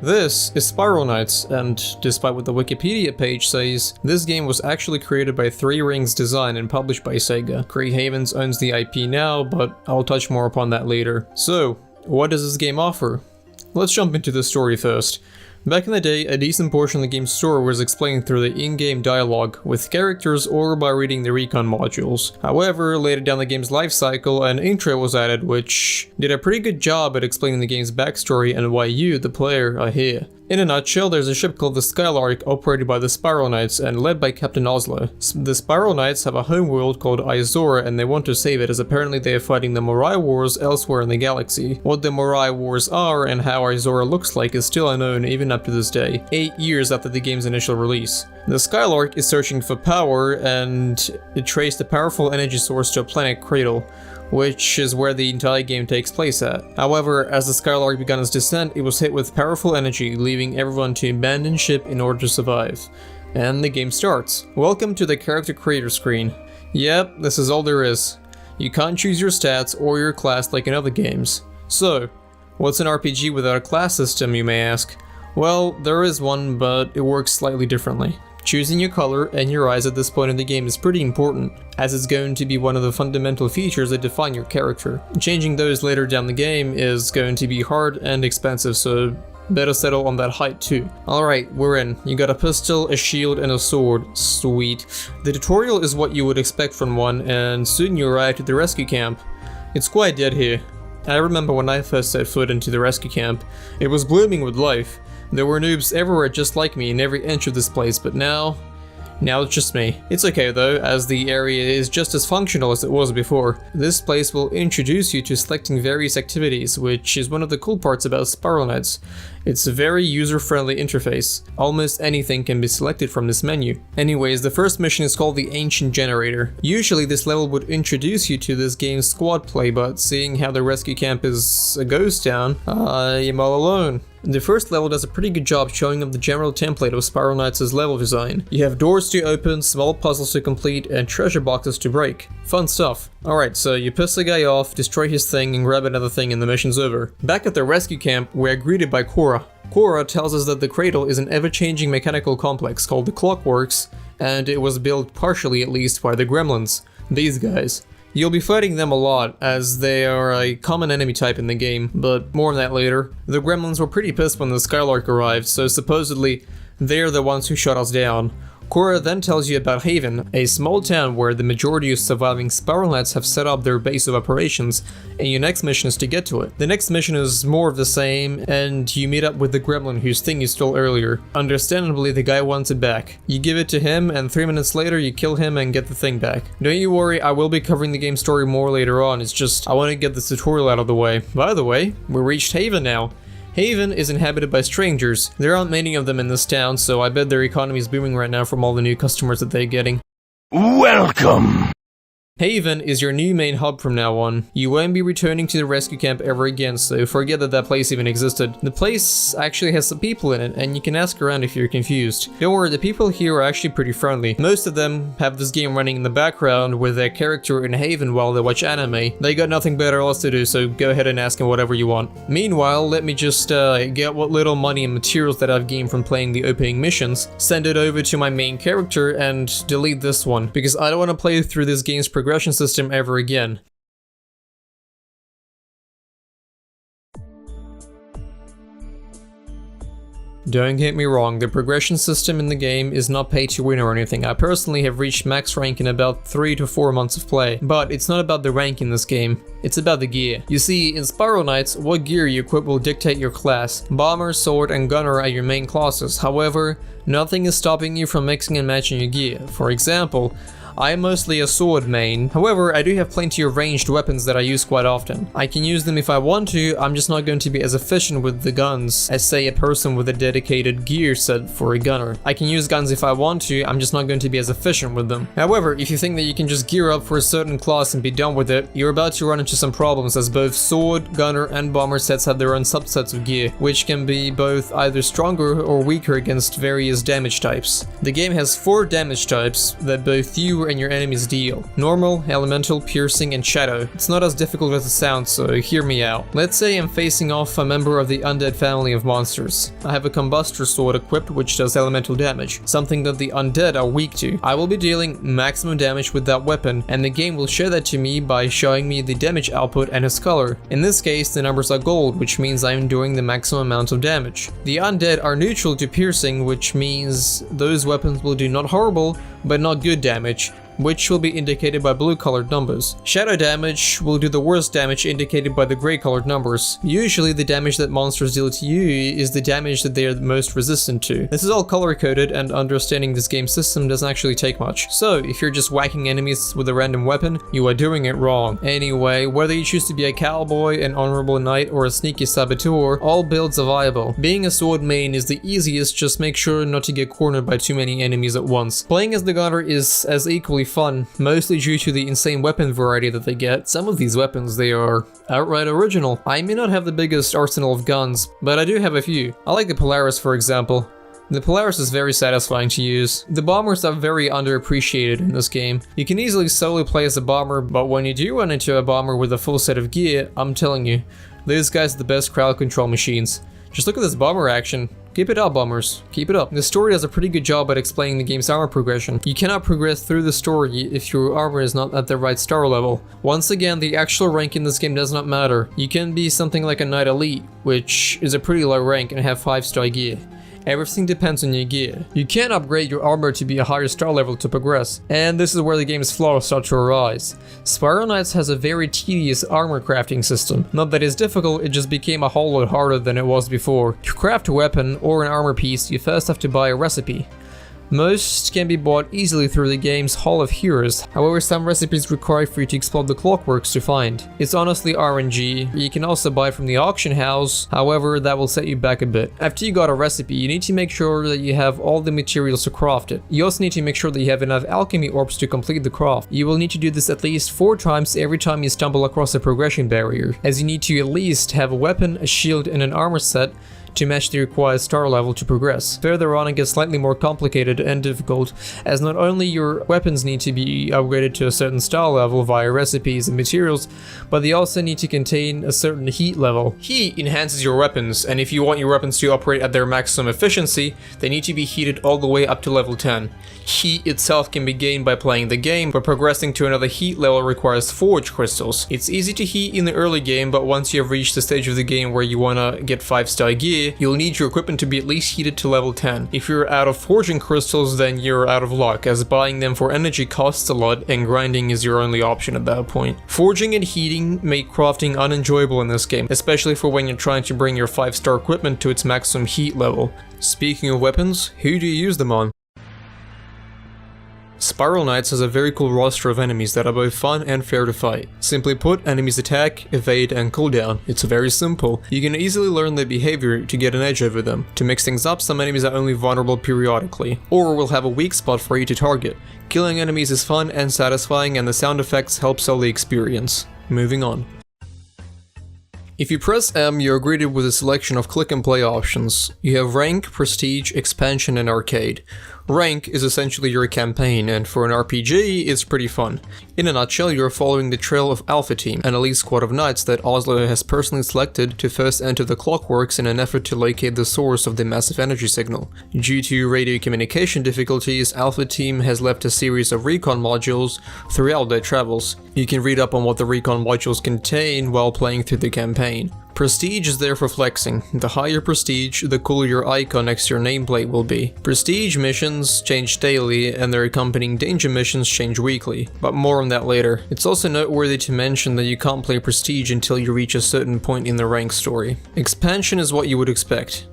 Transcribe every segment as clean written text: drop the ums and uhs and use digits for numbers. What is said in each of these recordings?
This is Spiral Knights, and despite what the Wikipedia page says, this game was actually created by Three Rings Design and published by Sega. Great Havens owns the IP now, but I'll touch more upon that later. So, what does this game offer? Let's jump into the story first. Back in the day, a decent portion of the game's story was explained through the in-game dialogue with characters or by reading the recon modules. However, later down the game's life cycle, an intro was added which did a pretty good job at explaining the game's backstory and why you, the player, are here. In a nutshell, there's a ship called the Skylark operated by the Spiral Knights and led by Captain Oslo. The Spiral Knights have a homeworld called Izora and they want to save it as apparently they are fighting the Morai Wars elsewhere in the galaxy. What the Morai Wars are and how Izora looks like is still unknown even up to this day, 8 years after the game's initial release. The Skylark is searching for power and it traced a powerful energy source to a planet Cradle, which is where the entire game takes place at. However, as the Skylark began its descent, it was hit with powerful energy, leaving everyone to abandon ship in order to survive. And the game starts. Welcome to the character creator screen. Yep, this is all there is. You can't choose your stats or your class like in other games. So, what's an RPG without a class system, you may ask? Well, there is one, but it works slightly differently. Choosing your color and your eyes at this point in the game is pretty important, as it's going to be one of the fundamental features that define your character. Changing those later down the game is going to be hard and expensive, so better settle on that height too. Alright, we're in. You got a pistol, a shield, and a sword. Sweet. The tutorial is what you would expect from one, and soon you arrive at the rescue camp. It's quite dead here. I remember when I first set foot into the rescue camp, it was blooming with life. There were noobs everywhere just like me in every inch of this place, but now it's just me. It's okay though, as the area is just as functional as it was before. This place will introduce you to selecting various activities, which is one of the cool parts about Spiral Knights. It's a very user-friendly interface. Almost anything can be selected from this menu. Anyways, the first mission is called the Ancient Generator. Usually this level would introduce you to this game's squad play, but seeing how the rescue camp is a ghost town, I am all alone. The first level does a pretty good job showing up the general template of Spiral Knights' level design. You have doors to open, small puzzles to complete, and treasure boxes to break. Fun stuff. Alright, so you piss the guy off, destroy his thing, and grab another thing and the mission's over. Back at the rescue camp, we're greeted by Cora. Cora tells us that the Cradle is an ever-changing mechanical complex called the Clockworks, and it was built partially at least by the Gremlins. These guys. You'll be fighting them a lot, as they are a common enemy type in the game, but more on that later. The Gremlins were pretty pissed when the Skylark arrived, so supposedly they're the ones who shut us down. Cora then tells you about Haven, a small town where the majority of surviving Spiral Knights have set up their base of operations, and your next mission is to get to it. The next mission is more of the same, and you meet up with the Gremlin whose thing you stole earlier. Understandably, the guy wants it back. You give it to him, and 3 minutes later you kill him and get the thing back. Don't you worry, I will be covering the game story more later on, it's just I want to get this tutorial out of the way. By the way, we reached Haven now. Haven is inhabited by strangers. There aren't many of them in this town, so I bet their economy is booming right now from all the new customers that they're getting. Welcome! Haven is your new main hub from now on. You won't be returning to the rescue camp ever again, so forget that place even existed. The place actually has some people in it, and you can ask around if you're confused. Don't worry, the people here are actually pretty friendly. Most of them have this game running in the background with their character in Haven while they watch anime. They got nothing better else to do, so go ahead and ask them whatever you want. Meanwhile, let me just get what little money and materials that I've gained from playing the opening missions, send it over to my main character, and delete this one, because I don't want to play through this game's progression system ever again. Don't get me wrong, the progression system in the game is not pay to win or anything. I personally have reached max rank in about 3 to 4 months of play, but it's not about the rank in this game, it's about the gear. You see, in Spiral Knights, what gear you equip will dictate your class. Bomber, sword, and gunner are your main classes. However, nothing is stopping you from mixing and matching your gear. For example, I am mostly a sword main, however I do have plenty of ranged weapons that I use quite often. I can use them if I want to, I'm just not going to be as efficient with the guns as say a person with a dedicated gear set for a gunner. I can use guns if I want to, I'm just not going to be as efficient with them. However, if you think that you can just gear up for a certain class and be done with it, you're about to run into some problems as both sword, gunner, and bomber sets have their own subsets of gear, which can be both either stronger or weaker against various damage types. The game has 4 damage types that both you you and your enemies deal. Normal, elemental, piercing, and shadow. It's not as difficult as it sounds, so hear me out. Let's say I'm facing off a member of the undead family of monsters. I have a combustor sword equipped which does elemental damage, something that the undead are weak to. I will be dealing maximum damage with that weapon, and the game will show that to me by showing me the damage output and its color. In this case, the numbers are gold, which means I'm doing the maximum amount of damage. The undead are neutral to piercing, which means those weapons will do not horrible, but not good damage, which will be indicated by blue colored numbers. Shadow damage will do the worst damage, indicated by the gray colored numbers. Usually the damage that monsters deal to you is the damage that they are most resistant to. This is all color coded, and understanding this game system doesn't actually take much. So if you're just whacking enemies with a random weapon, you are doing it wrong. Anyway, whether you choose to be a cowboy, an honorable knight, or a sneaky saboteur, all builds are viable. Being a sword main is the easiest, just make sure not to get cornered by too many enemies at once. Playing as the gunner is as equally fun, mostly due to the insane weapon variety that they get. Some of these weapons, they are outright original. I may not have the biggest arsenal of guns, but I do have a few. I like the Polaris, for example. The Polaris is very satisfying to use. The bombers are very underappreciated in this game. You can easily solo play as a bomber, but when you do run into a bomber with a full set of gear, I'm telling you, those guys are the best crowd control machines. Just look at this bomber action. Keep it up, bombers. Keep it up. The story does a pretty good job at explaining the game's armor progression. You cannot progress through the story if your armor is not at the right star level. Once again, the actual rank in this game does not matter. You can be something like a Knight Elite, which is a pretty low rank, and have 5-star gear. Everything depends on your gear. You can upgrade your armor to be a higher star level to progress, and this is where the game's flaws start to arise. Spiral Knights has a very tedious armor crafting system. Not that it's difficult, it just became a whole lot harder than it was before. To craft a weapon or an armor piece, you first have to buy a recipe. Most can be bought easily through the game's Hall of Heroes, however some recipes require for you to explore the clockworks to find. It's honestly RNG. You can also buy from the auction house, however that will set you back a bit. After you got a recipe, you need to make sure that you have all the materials to craft it. You also need to make sure that you have enough alchemy orbs to complete the craft. You will need to do this at least 4 times every time you stumble across a progression barrier, as you need to at least have a weapon, a shield, and an armor set to match the required star level to progress. Further on, it gets slightly more complicated and difficult, as not only your weapons need to be upgraded to a certain star level via recipes and materials, but they also need to contain a certain heat level. Heat enhances your weapons, and if you want your weapons to operate at their maximum efficiency, they need to be heated all the way up to level 10. Heat itself can be gained by playing the game, but progressing to another heat level requires forge crystals. It's easy to heat in the early game, but once you have reached the stage of the game where you wanna get 5-star gear, you'll need your equipment to be at least heated to level 10. If you're out of forging crystals, then you're out of luck, as buying them for energy costs a lot and grinding is your only option at that point. Forging and heating make crafting unenjoyable in this game, especially for when you're trying to bring your 5-star equipment to its maximum heat level. Speaking of weapons, who do you use them on? Spiral Knights has a very cool roster of enemies that are both fun and fair to fight. Simply put, enemies attack, evade, and cooldown. It's very simple. You can easily learn their behavior to get an edge over them. To mix things up, some enemies are only vulnerable periodically, or will have a weak spot for you to target. Killing enemies is fun and satisfying, and the sound effects help sell the experience. Moving on. If you press M, you're greeted with a selection of click and play options. You have Rank, Prestige, Expansion, and Arcade. Rank is essentially your campaign, and for an RPG, it's pretty fun. In a nutshell, you're following the trail of Alpha Team, an elite squad of knights that Oslo has personally selected to first enter the clockworks in an effort to locate the source of the massive energy signal. Due to radio communication difficulties, Alpha Team has left a series of recon modules throughout their travels. You can read up on what the recon modules contain while playing through the campaign. Prestige is there for flexing. The higher prestige, the cooler your icon next to your nameplate will be. Prestige missions change daily, and their accompanying danger missions change weekly, but more on that later. It's also noteworthy to mention that you can't play Prestige until you reach a certain point in the rank story. Expansion is what you would expect.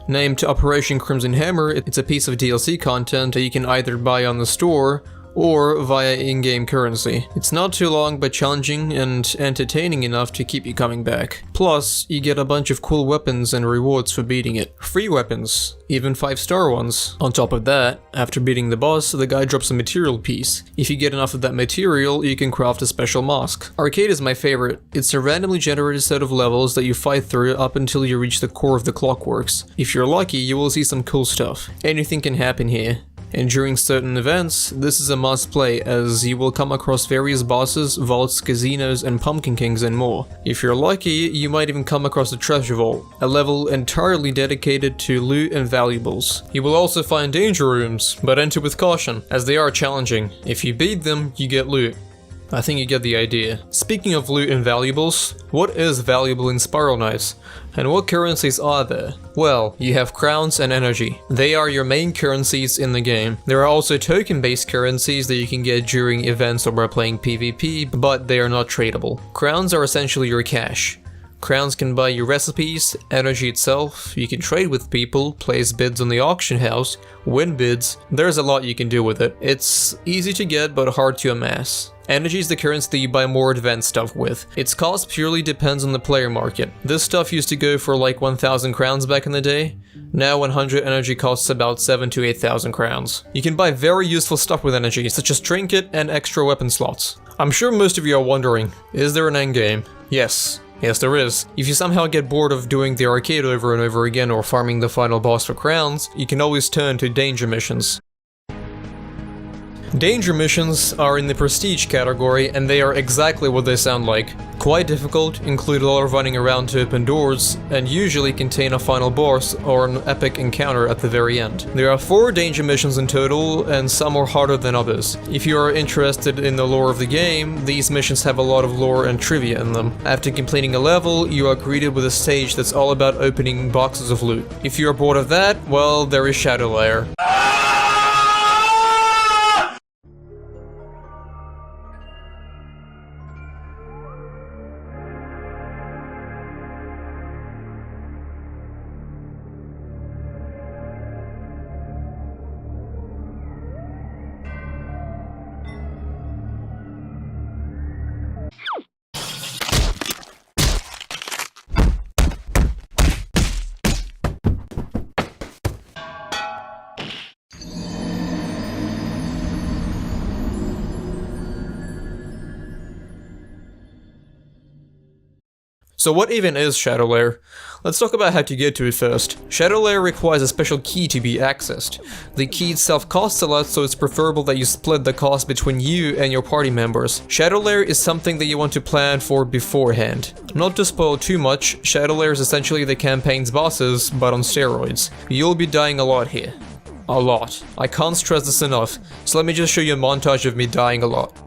Named Operation Crimson Hammer, it's a piece of DLC content that you can either buy on the store or via in-game currency. It's not too long, but challenging and entertaining enough to keep you coming back. Plus, you get a bunch of cool weapons and rewards for beating it. Free weapons, even 5-star ones. On top of that, after beating the boss, the guy drops a material piece. If you get enough of that material, you can craft a special mask. Arcade is my favorite. It's a randomly generated set of levels that you fight through up until you reach the core of the clockworks. If you're lucky, you will see some cool stuff. Anything can happen here. and during certain events, this is a must play as you will come across various bosses, vaults, casinos, and pumpkin kings and more. If you're lucky, you might even come across a treasure vault, a level entirely dedicated to loot and valuables. You will also find danger rooms, but enter with caution, as they are challenging. If you beat them, you get loot. I think you get the idea. Speaking of loot and valuables, what is valuable in Spiral Knights? And what currencies are there? Well, you have crowns and energy. They are your main currencies in the game. There are also token-based currencies that you can get during events or by playing PvP, but they are not tradable. Crowns are essentially your cash. Crowns can buy you recipes, energy itself, you can trade with people, place bids on the auction house, win bids. There's a lot you can do with it. It's easy to get but hard to amass. Energy is the currency that you buy more advanced stuff with. Its cost purely depends on the player market. This stuff used to go for like 1,000 crowns back in the day. Now 100 energy costs about 7 to 8,000 crowns. You can buy very useful stuff with energy, such as trinket and extra weapon slots. I'm sure most of you are wondering, is there an endgame? Yes. Yes, there is. If you somehow get bored of doing the arcade over and over again or farming the final boss for crowns, you can always turn to danger missions. Danger missions are in the prestige category, and they are exactly what they sound like. Quite difficult, include a lot of running around to open doors, and usually contain a final boss or an epic encounter at the very end. There are 4 danger missions in total, and some are harder than others. If you are interested in the lore of the game, these missions have a lot of lore and trivia in them. After completing a level, you are greeted with a stage that's all about opening boxes of loot. If you are bored of that, well, there is Shadow Lair. So what even is Shadow Lair? Let's talk about how to get to it first. Shadow Lair requires a special key to be accessed. The key itself costs a lot, so it's preferable that you split the cost between you and your party members. Shadow Lair is something that you want to plan for beforehand. Not to spoil too much, Shadow Lair is essentially the campaign's bosses, but on steroids. You'll be dying a lot here. A lot. I can't stress this enough, so let me just show you a montage of me dying a lot.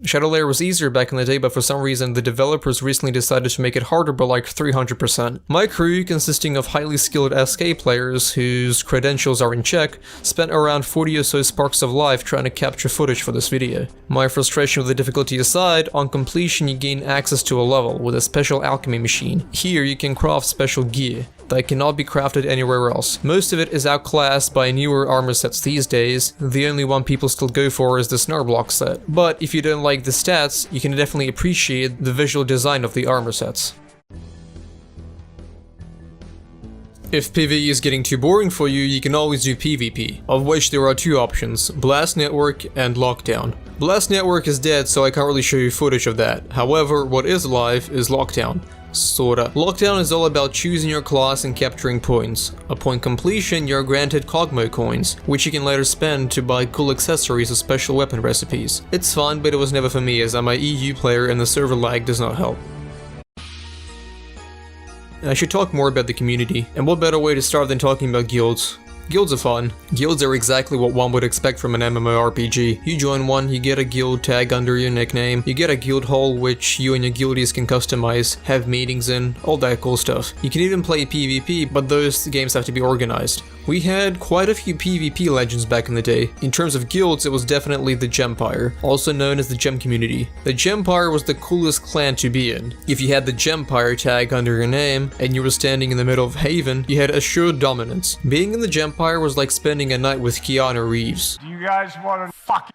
Shadow Lair was easier back in the day, but for some reason the developers recently decided to make it harder by like 300%. My crew, consisting of highly skilled SK players whose credentials are in check, spent around 40 or so sparks of life trying to capture footage for this video. My frustration with the difficulty aside, on completion you gain access to a level with a special alchemy machine. Here you can craft special gear that cannot be crafted anywhere else. Most of it is outclassed by newer armor sets these days. The only one people still go for is the Snarblock set. But if you don't like the stats, you can definitely appreciate the visual design of the armor sets. If PvE is getting too boring for you, you can always do PvP, of which there are 2 options, Blast Network and Lockdown. Blast Network is dead, so I can't really show you footage of that. However, what is alive is Lockdown. Sorta. Lockdown is all about choosing your class and capturing points. Upon completion, you're granted Cogmo coins, which you can later spend to buy cool accessories or special weapon recipes. It's fun, but it was never for me as I'm a EU player and the server lag does not help. I should talk more about the community, and what better way to start than talking about guilds. Guilds are fun. Guilds are exactly what one would expect from an MMORPG. You join one, you get a guild tag under your nickname, you get a guild hall which you and your guildies can customize, have meetings in, all that cool stuff. You can even play PvP, but those games have to be organized. We had quite a few PvP legends back in the day. In terms of guilds, it was definitely the Gempire, also known as the Gem Community. The Gempire was the coolest clan to be in. If you had the Gempire tag under your name, and you were standing in the middle of Haven, you had assured dominance. Being in the Gempire was like spending a night with Keanu Reeves. Do you guys want to fuck?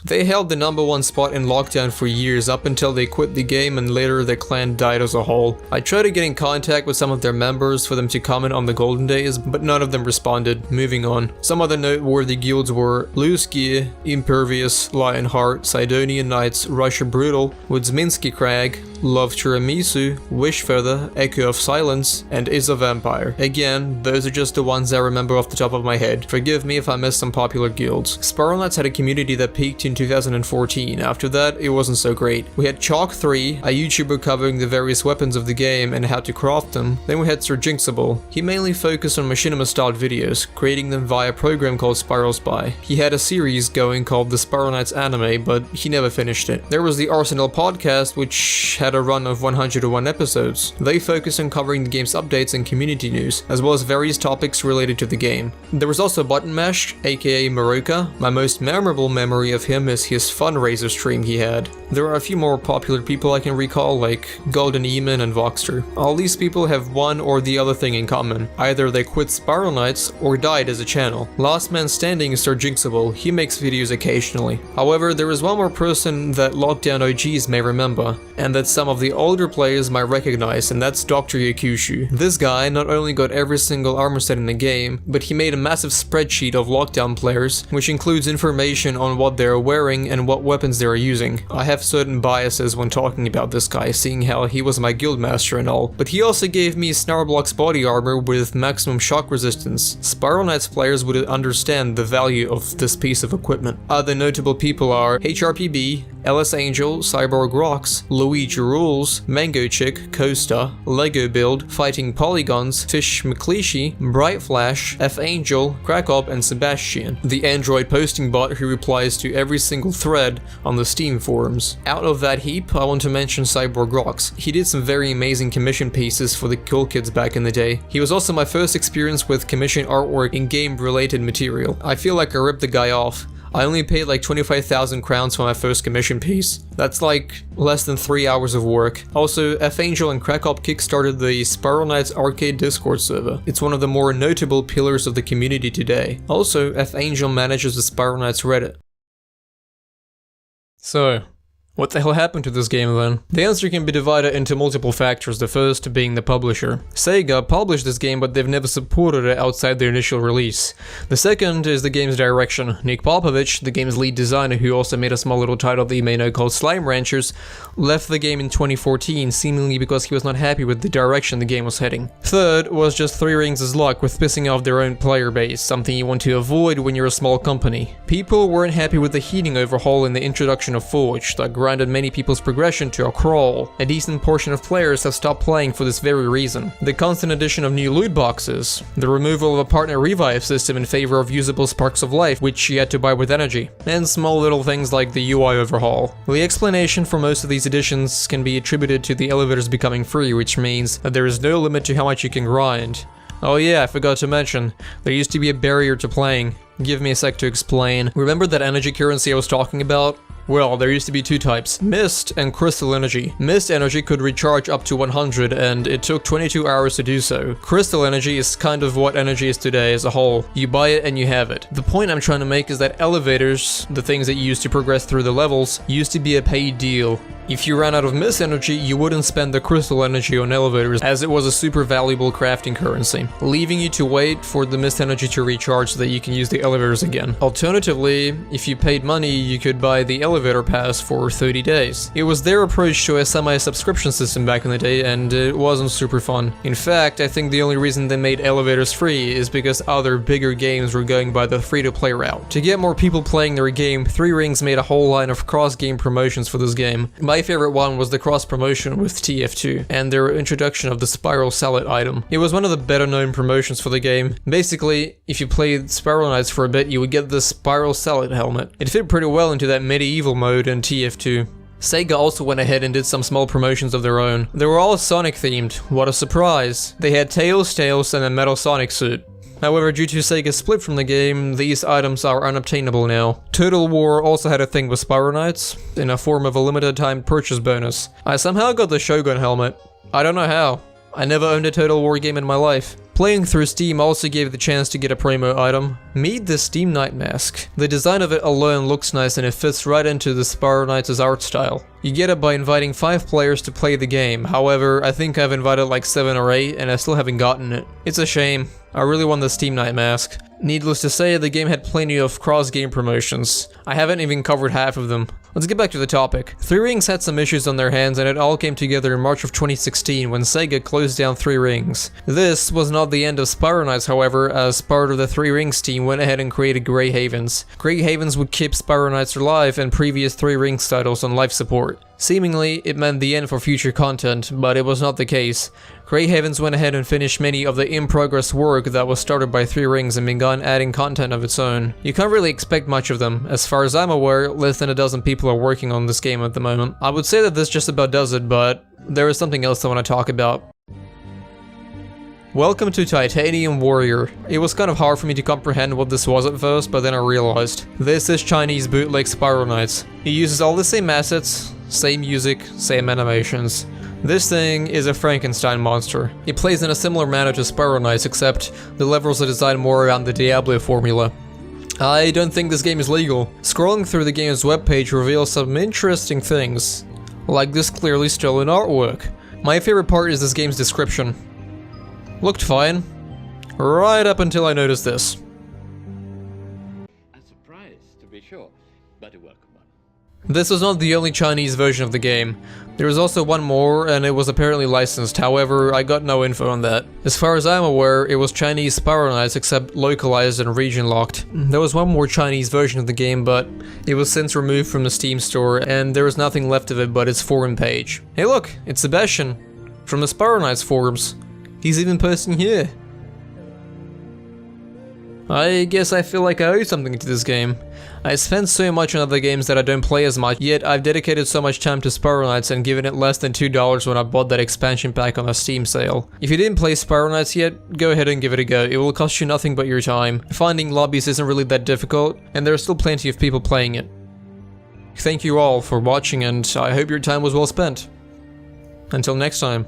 They held the #1 spot in lockdown for years up until they quit the game and later their clan died as a whole. I tried to get in contact with some of their members for them to comment on the golden days, but none of them responded. Moving on. Some other noteworthy guilds were Loose Gear, Impervious, Lionheart, Sidonian Knights, Russia Brutal, Woodsminski Crag, Love Tiramisu, Wishfeather, Echo of Silence, and Is a Vampire. Again, those are just the ones I remember off the top of my head. Forgive me if I missed some popular guilds. Spiral Knights had a community that peaked in 2014. After that, it wasn't so great. We had Chalk3, a YouTuber covering the various weapons of the game and how to craft them. Then we had Sir Jinxable. He mainly focused on machinima-styled videos, creating them via a program called Spiral Spy. He had a series going called the Spiral Knights Anime, but he never finished it. There was the Arsenal podcast, which had a run of 101 episodes. They focused on covering the game's updates and community news, as well as various topics related to the game. There was also Button Mash, aka Maroka. My most memorable memory of him is his fundraiser stream he had. There are a few more popular people I can recall, like Golden Eamon and Voxter. All these people have one or the other thing in common. Either they quit Spiral Knights or died as a channel. Last man standing is Sir Jinxable. He makes videos occasionally. However, there is one more person that Lockdown OGs may remember, and that some of the older players might recognize, and that's Dr. Yakushu. This guy not only got every single armor set in the game, but he made a massive spreadsheet of Lockdown players, which includes information on what they're wearing and what weapons they're using. I have certain biases when talking about this guy, seeing how he was my guildmaster and all, but he also gave me Snarblocks body armor with maximum shock resistance. Spiral Knights players would understand the value of this piece of equipment. Other notable people are HRPB, LS Angel, Cyborg Rocks, Luigi Rules, Mango Chick, Costa, Lego Build, Fighting Polygons, Fish McLeishi, Bright Flash, F Angel, Krakop, and Sebastian, the Android posting bot who replies to every single thread on the Steam forums. Out of that heap, I want to mention Cyborg Rocks. He did some very amazing commission pieces for the Cool Kids back in the day. He was also my first experience with commission artwork in game related material. I feel like I ripped the guy off. I only paid like 25,000 crowns for my first commission piece. That's like less than 3 hours of work. Also, F Angel and Krakop kickstarted the Spiral Knights Arcade Discord server. It's one of the more notable pillars of the community today. Also, F Angel manages the Spiral Knights Reddit. So, what the hell happened to this game then? The answer can be divided into multiple factors, the first being the publisher. Sega published this game, but they've never supported it outside their initial release. The second is the game's direction. Nick Popovich, the game's lead designer who also made a small little title that you may know called Slime Ranchers, left the game in 2014, seemingly because he was not happy with the direction the game was heading. Third was just Three Rings' luck with pissing off their own player base, something you want to avoid when you're a small company. People weren't happy with the heating overhaul and the introduction of Forge, that grounded many people's progression to a crawl. A decent portion of players have stopped playing for this very reason. The constant addition of new loot boxes, the removal of a partner revive system in favor of usable sparks of life, which you had to buy with energy, and small little things like the UI overhaul. The explanation for most of these additions can be attributed to the elevators becoming free, which means that there is no limit to how much you can grind. Oh yeah, I forgot to mention, there used to be a barrier to playing. Give me a sec to explain. Remember that energy currency I was talking about? Well, there used to be two types, Mist and Crystal Energy. Mist Energy could recharge up to 100 and it took 22 hours to do so. Crystal Energy is kind of what energy is today as a whole. You buy it and you have it. The point I'm trying to make is that elevators, the things that you use to progress through the levels, used to be a paid deal. If you ran out of Mist Energy, you wouldn't spend the Crystal Energy on elevators as it was a super valuable crafting currency, leaving you to wait for the Mist Energy to recharge so that you can use the elevators again. Alternatively, if you paid money, you could buy the elevator pass for 30 days. It was their approach to a semi-subscription system back in the day, and it wasn't super fun. In fact, I think the only reason they made elevators free is because other bigger games were going by the free-to-play route. To get more people playing their game, Three Rings made a whole line of cross-game promotions for this game. My favorite one was the cross-promotion with TF2, and their introduction of the Spiral Salad item. It was one of the better-known promotions for the game. Basically, if you played Spiral Knights for a bit, you would get the Spiral Salad helmet. It fit pretty well into that medieval mode in TF2. Sega also went ahead and did some small promotions of their own. They were all Sonic themed, what a surprise. They had Tails, and a Metal Sonic suit. However, due to Sega's split from the game, these items are unobtainable now. Total War also had a thing with Spiral Knights, in a form of a limited time purchase bonus. I somehow got the Shogun helmet. I don't know how. I never owned a Total War game in my life. Playing through Steam also gave the chance to get a promo item. Meet the Steam Knight mask. The design of it alone looks nice and it fits right into the Spiral Knights' art style. You get it by inviting 5 players to play the game, however, I think I've invited like 7 or 8 and I still haven't gotten it. It's a shame. I really want the Steam Knight mask. Needless to say, the game had plenty of cross-game promotions. I haven't even covered half of them. Let's get back to the topic. Three Rings had some issues on their hands and it all came together in March of 2016 when Sega closed down Three Rings. This was not the end of Spiral Knights, however, as part of the Three Rings team went ahead and created Grey Havens. Grey Havens would keep Spiral Knights alive and previous Three Rings titles on life support. Seemingly, it meant the end for future content, but it was not the case. Grey Havens went ahead and finished many of the in-progress work that was started by Three Rings and began adding content of its own. You can't really expect much of them. As far as I'm aware, less than a dozen people are working on this game at the moment. I would say that this just about does it, but there is something else I want to talk about. Welcome to Titanium Warrior. It was kind of hard for me to comprehend what this was at first, but then I realized. This is Chinese bootleg Spiral Knights. It uses all the same assets, same music, same animations. This thing is a Frankenstein monster. It plays in a similar manner to Spiral Knights, except the levels are designed more around the Diablo formula. I don't think this game is legal. Scrolling through the game's webpage reveals some interesting things, like this clearly stolen artwork. My favorite part is this game's description. Looked fine, right up until I noticed this. A surprise, to be sure, but a welcome one. This was not the only Chinese version of the game. There was also one more, and it was apparently licensed, however, I got no info on that. As far as I'm aware, it was Chinese Spiral Knights except localized and region locked. There was one more Chinese version of the game, but it was since removed from the Steam store, and there was nothing left of it but its forum page. Hey look, it's Sebastian, from the Spiral Knights forums. He's even posting here. I guess I feel like I owe something to this game. I spent so much on other games that I don't play as much, yet I've dedicated so much time to Spiral Knights and given it less than $2 when I bought that expansion pack on a Steam sale. If you didn't play Spiral Knights yet, go ahead and give it a go. It will cost you nothing but your time. Finding lobbies isn't really that difficult, and there are still plenty of people playing it. Thank you all for watching, and I hope your time was well spent. Until next time.